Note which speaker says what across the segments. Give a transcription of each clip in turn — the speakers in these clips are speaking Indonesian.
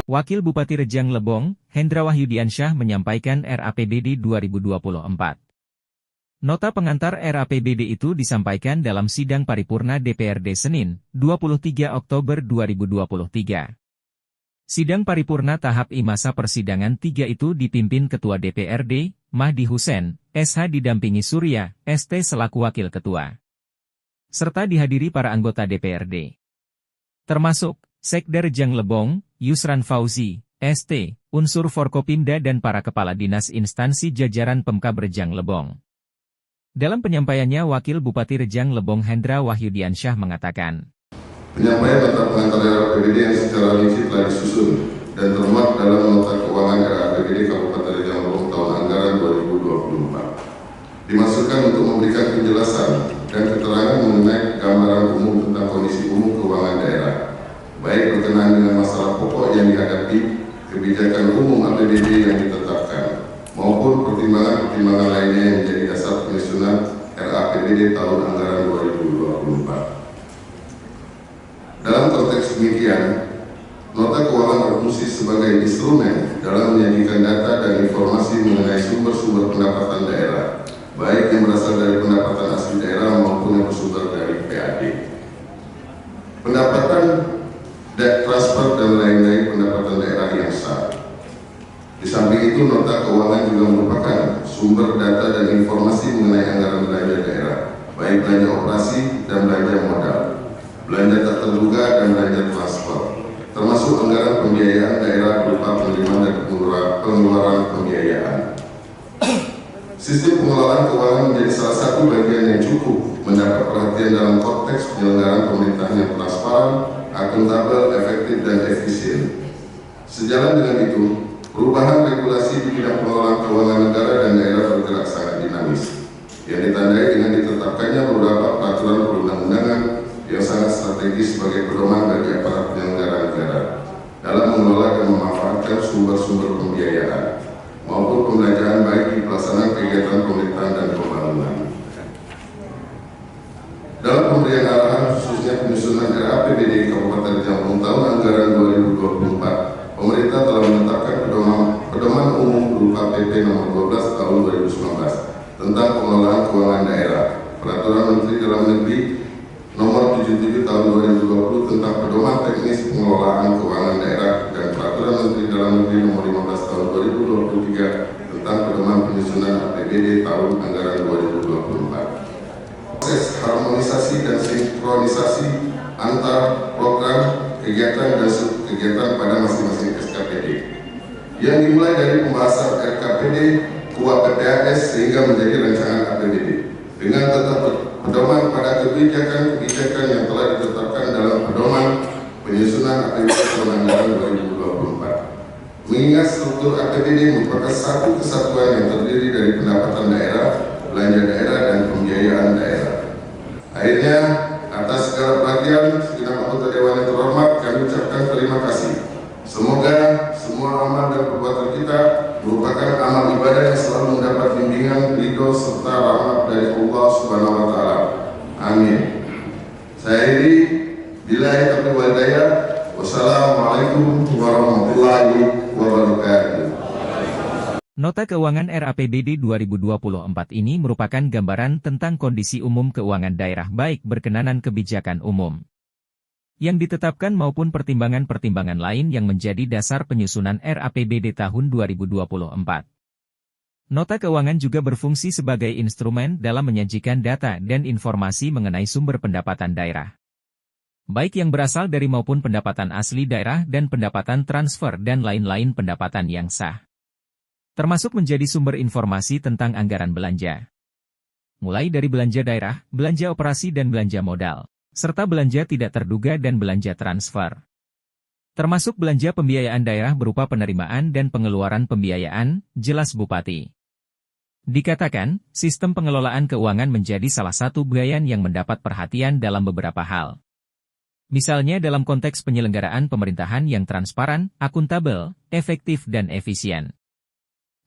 Speaker 1: Wakil Bupati Rejang Lebong, Hendra Wahyudiansyah menyampaikan RAPBD 2024. Nota pengantar RAPBD itu disampaikan dalam sidang paripurna DPRD Senin, 23 Oktober 2023. Sidang paripurna tahap I masa persidangan 3 itu dipimpin Ketua DPRD, Mahdi Hussein, SH didampingi Surya, ST selaku Wakil Ketua. Serta dihadiri para anggota DPRD. Termasuk, Sekda Rejang Lebong, Yusran Fauzi, ST, unsur Forkopimda dan para kepala dinas instansi jajaran Pemkab Rejang Lebong. Dalam penyampaiannya Wakil Bupati Rejang Lebong Hendra Wahyudiansyah mengatakan,
Speaker 2: penyampaian nota pengantar RAPBD yang secara rinci telah disusun dan termuat dalam nota keuangan RAPBD Kabupaten Rejang Lebong tahun anggaran 2024. Dimaksudkan untuk memberikan penjelasan dan keterangan mengenai gambaran umum tentang kondisi umum keuangan daerah, baik berkenaan dengan masalah pokok yang dihadapi, kebijakan umum APBD yang ditetapkan, maupun pertimbangan-pertimbangan lainnya yang menjadi dasar penyusunan RAPBD tahun anggaran 2024. Dalam konteks demikian, nota keuangan berfungsi sebagai instrumen dalam menyajikan data dan informasi mengenai sumber-sumber pendapatan daerah, baik yang berasal dari pendapatan asli daerah maupun yang bersumber dari PAD. Pendapatan, transfer, dan lain-lain pendapatan daerah yang sah. Di samping itu, nota keuangan juga merupakan sumber data dan informasi mengenai anggaran belanja daerah, baik belanja operasi dan belanja modal, belanja tak terduga dan belanja transfer, termasuk anggaran pembiayaan daerah berupa penerimaan dan pengeluaran pembiayaan. Sistem pengelolaan keuangan menjadi salah satu bagian yang cukup mendapat perhatian dalam konteks penyelenggaraan pemerintahan yang transparan, akuntabel, efektif, dan efisien. Sejalan dengan itu, perubahan regulasi di bidang pengelolaan keuangan negara dan daerah bergerak sangat dinamis, yang ditandai dengan ditetapkannya beberapa peraturan perundang-undangan yang sangat strategis sebagai pedoman bagi aparat penyelenggara negara dalam mengelola dan memanfaatkan sumber-sumber pembiayaan maupun pembelanjaan baik di pelaksanaan kegiatan pemerintahan dan pembangunan. Dalam pemberian arahan khususnya penyusunan RAPBD Kabupaten Rejang Lebong tahun anggaran 2024, pemerintah telah menetapkan pedoman umum berupa PP nomor 12 tahun 2019 tentang pengelolaan keuangan daerah, Peraturan Menteri Dalam Negeri nomor 77 tahun 2020 tentang pedoman teknis pengelolaan keuangan daerah, dan Peraturan Menteri Dalam Negeri nomor 15 tahun 2023 tentang pedoman penyusunan APBD tahun anggaran 2024. Proses harmonisasi dan sinkronisasi antar program, kegiatan, dan subkegiatan pada masing-masing SKPD yang dimulai dari pembahasan RKPD, KUAPPAS sehingga menjadi rancangan APBD dengan tetap pedoman pada kebijakan-kebijakan yang telah ditetapkan dalam pedoman penyusunan APBD tahun anggaran 2024. Mengingat struktur APBD merupakan satu kesatuan yang terdiri dari pendapatan daerah, belanja daerah, dan pembiayaan daerah. Akhirnya, atas segala perhatian segenap anggota Dewan yang terhormat, kami ucapkan terima kasih. Semoga semua amal dan perbuatan kita merupakan amal ibadah yang selalu mendapat bimbingan, ridho, serta rahmat dari Allah Subhanahu wa Ta'ala. Amin. Saya akhiri, billahi taufiq wal hidayah. Wassalamualaikum warahmatullahi wabarakatuh.
Speaker 1: Nota keuangan RAPBD 2024 ini merupakan gambaran tentang kondisi umum keuangan daerah baik berkenanan kebijakan umum yang ditetapkan maupun pertimbangan-pertimbangan lain yang menjadi dasar penyusunan RAPBD tahun 2024. Nota keuangan juga berfungsi sebagai instrumen dalam menyajikan data dan informasi mengenai sumber pendapatan daerah, baik yang berasal dari maupun pendapatan asli daerah dan pendapatan transfer dan lain-lain pendapatan yang sah, termasuk menjadi sumber informasi tentang anggaran belanja, mulai dari belanja daerah, belanja operasi dan belanja modal, serta belanja tidak terduga dan belanja transfer. Termasuk belanja pembiayaan daerah berupa penerimaan dan pengeluaran pembiayaan, jelas Bupati. Dikatakan, sistem pengelolaan keuangan menjadi salah satu bagian yang mendapat perhatian dalam beberapa hal. Misalnya dalam konteks penyelenggaraan pemerintahan yang transparan, akuntabel, efektif dan efisien.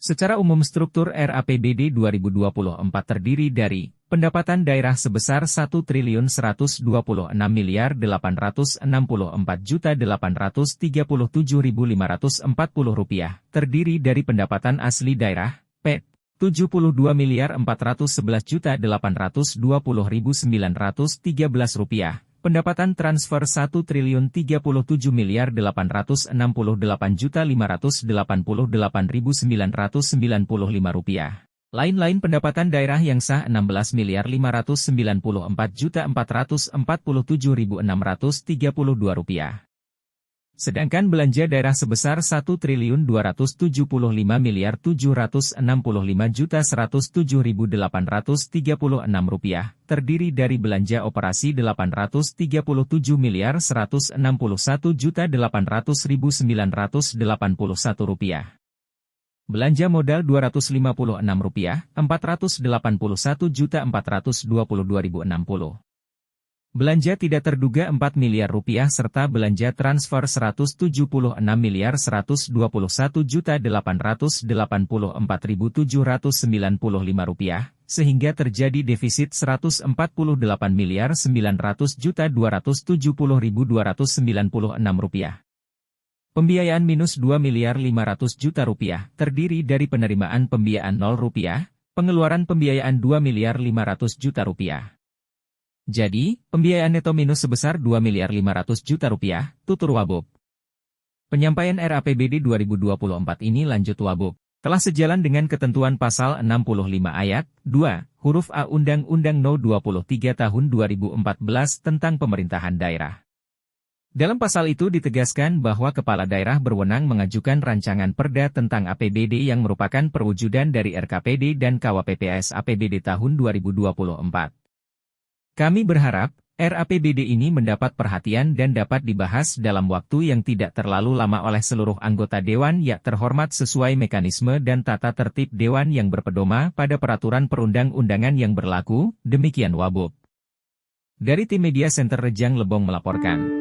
Speaker 1: Secara umum struktur RAPBD 2024 terdiri dari Pendapatan daerah sebesar Rp1.126.834.837.540, terdiri dari pendapatan asli daerah, PET, Rp72.411.820.913, pendapatan transfer Rp1.037.886.588.995. Lain-lain pendapatan daerah yang sah Rp16.594.447.632. Sedangkan belanja daerah sebesar Rp1.275.765.107.836, terdiri dari belanja operasi Rp337.161.800.981, belanja modal Rp256, 481.422.060. Belanja tidak terduga Rp4 miliar serta belanja transfer Rp176.121.884.795, sehingga terjadi defisit Rp140.900.270.296. Pembiayaan minus Rp2.500.000.000, terdiri dari penerimaan pembiayaan Rp0, pengeluaran pembiayaan Rp2.500.000.000. Jadi, pembiayaan neto minus sebesar Rp2.500.000.000, tutur Wabub. Penyampaian RAPBD 2024 ini lanjut Wabub, telah sejalan dengan ketentuan pasal 65 ayat 2, huruf A Undang-Undang No. 23 Tahun 2014 tentang pemerintahan daerah. Dalam pasal itu ditegaskan bahwa kepala daerah berwenang mengajukan rancangan perda tentang APBD yang merupakan perwujudan dari RKPD dan KWPPS APBD tahun 2024. Kami berharap, RAPBD ini mendapat perhatian dan dapat dibahas dalam waktu yang tidak terlalu lama oleh seluruh anggota Dewan yang terhormat sesuai mekanisme dan tata tertib Dewan yang berpedoman pada peraturan perundang-undangan yang berlaku, demikian Wabub. Dari tim Media Center Rejang Lebong melaporkan.